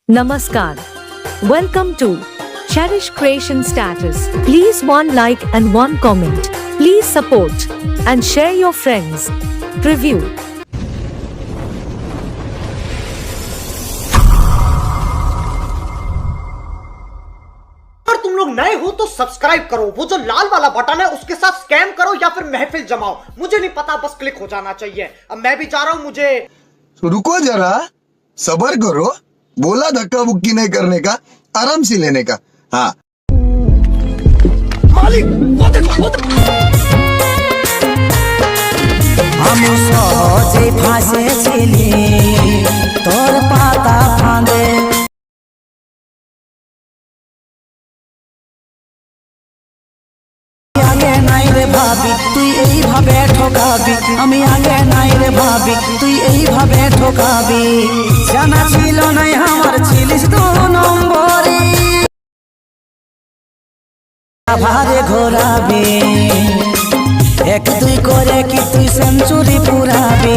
Namaskar. Welcome to Cherish Creation Status. Please one like and one comment. Please support and share your friends. Preview. अगर तुम लोग नए हो तो subscribe करो, वो जो लाल वाला बटन है उसके साथ स्कैम करो या फिर महफिल जमाओ, मुझे नहीं पता, बस क्लिक हो जाना चाहिए। अब मैं भी जा रहा हूं, मुझे रुको जरा, सबर करो। बोला धक्का बुक्की नहीं करने का, आराम से लेने का। हाँ मालिक वो देखो আমি সহজে ফাঁসেছিলি তোর পাতা ফাঁদে আগে নাই রে ভাবি তুই এইভাবে ঠকাবি আমি আগে নাই রে ভাবি তুই এইভাবে ঠকাবি জানা ছিল নাই আমার ছিলিস দু নম্বরে ভারে ঘোরাবি এক দুই করে কি তুই সেঞ্চুরি পুরাবি।